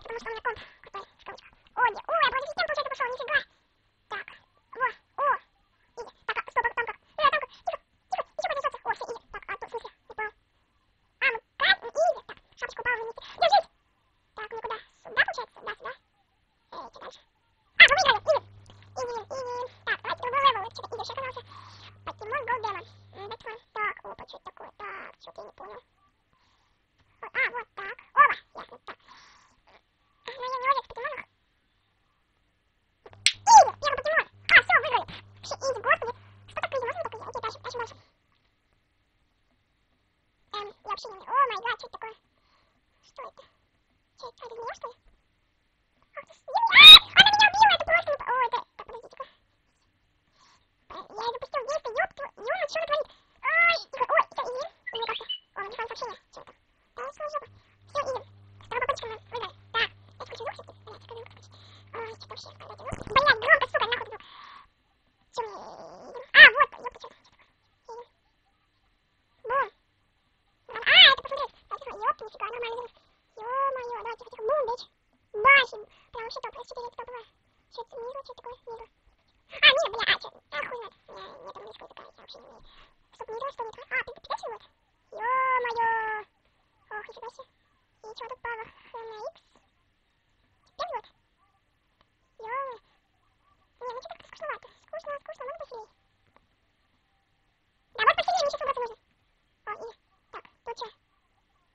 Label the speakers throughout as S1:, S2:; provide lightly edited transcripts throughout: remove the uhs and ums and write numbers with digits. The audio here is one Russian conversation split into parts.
S1: потому что у меня комп крутой, секундочку. Ой, я благо система, получается, пошел, нифига. Так, во, о, изи. Так, стоп, там как? Там как? Тихо, еще поднесется. О, все, изи. Так, а тут, в смысле, не понял. А, ну, как? Изи. Так, шапочку упала вместе. Держись! Так, ну куда? Сюда, получается? Да, сюда. Что дальше? А, мы выиграли, изи. Изи. Так, давайте другой левел, что-то изи вообще оказался. Покемон Голдемон. Так, опа, что это такое? Так, что-то я не понял. А, вот так. Оба, ясно, так. Ну, я не ловец в покемонах. Изи, первый покемон. А, все, выиграли. Вообще, изи, господи. Что так изи, можно так изи? Окей, дальше дальше. Я вообще не умею. О май гад, что это такое? Что это? Что это? Это змея, что ли? Ах ты, змея! Она меня убила, это просто не... О, это... Так, подождите-ка. Я запустил действие, ёпту. Юна, что она творит? Ой, тихо, ой, все, изи. Изи как-то. О, не фан сообщения. Что это? Да, что жопа. Все, изи. Второй попыточка мы выиграли. Так, я скучу звук все-таки. Блядь, скажи звук включить. Ой, что-то вообще. Блядь, громко, сука, нахуй звук. Че мне... А, вот, ёпта, что такое? Изи. Бум. А, это посмотреть. Так, тихо, ёпта, нифига, нормально. Ё-моё, давай, тихо, бум, бич. Башим. Прям вообще топ, S4 это топовое. Что это, миру, что такое, миру? А, мир, бля, а, что? А, хуй знает. У меня нет английского языка, я вообще не умею. Стоп, миру, что это? А, Пикачу вот. Ё-моё. Ох, нифига себе. И чё тут Пава? На X? Теперь вот. Ё-моё. Не, ну что как-то скучновато. Скучно, можно посильнее. Да, вот посильнее, мне сейчас убраться нужно. О, и... Так, тут что?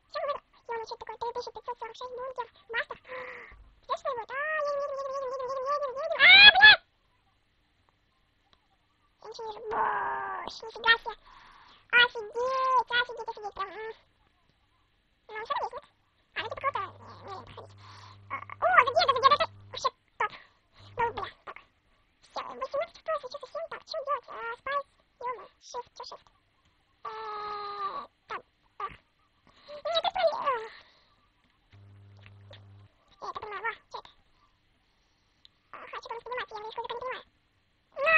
S1: Всё, мы выиграли. Ё-моё, что это такое? 3546 бункер. Мастер. Здесь вот. А, едем. А, блядь! Инженер Бош, нифига себе. Офигеть, прям. Ну, все есть, нет? А, ну типа круто, не лень проходить. О, задеда, это вообще топ. Ну, бля, так. Все, 18 в поясе, что совсем так, что делать? Спайс, ё-моё, shift, что shift? Там, ах. Нет, это блин. Я это понимаю, во, что это? Ага, что-то он понимает, я английского языка не понимаю. На!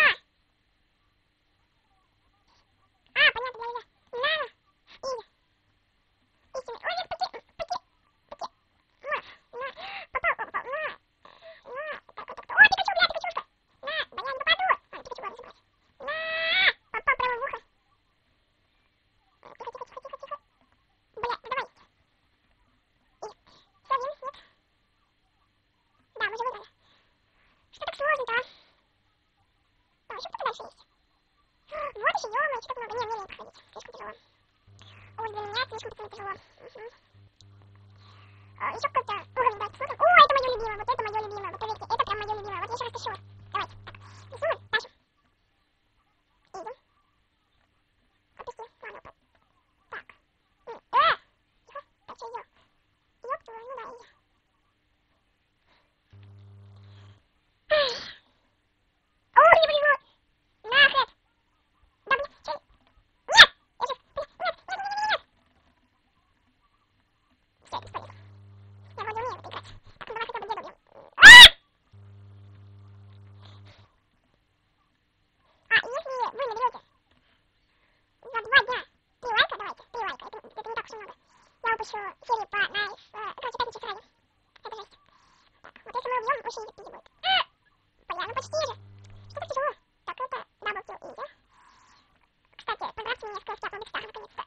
S1: А, понятно, да. На! Изи. Истинный. Ой, нет, паки. На. Попал. На. Так. О, Пикачушка. На. Да я не попаду. А, Пикачу ладно забрать. На. Попал прямо в ухо. Тихо. Бля, давай. Изи. Все, вин, нет. Да, мы же выиграли. Что так сложно-то, а? Там еще кто-то дальше есть. Вот еще, ё-моё, что так много. Не, мне лень проходить. Слишком тяжело. Ой, для меня слишком тяжело. Еще какой-то уровень, давайте посмотрим. О, это мое любимое, вот это мое любимое. Вот поверьте, это прям мое любимое. Вот я еще раз тащу. Давайте, так. Рисуем, дальше. Изи. Отпусти, ладно, так. Тихо. Так, что идем? Ёпту, ну да, изи. Ой, не повезло. Нахрен. Да блин, что? Нет! Я жив. Нет. Все, бесполезно. Я вроде умею вот играть. Так, ну давай хотя бы деда убьем. И если вы наберете за 2 дня 3 лайка, давайте, 3 лайка, это не так уж и много, я выпущу серию по Найс, короче, пятничек крайне. Это жесть. Так, вот если мы убьем, очень изи будет. Бля, ну почти же. Что так тяжело? Так, это даблкил изи. Кстати, поздравьте меня с класс 5 бикстах, наконец-то.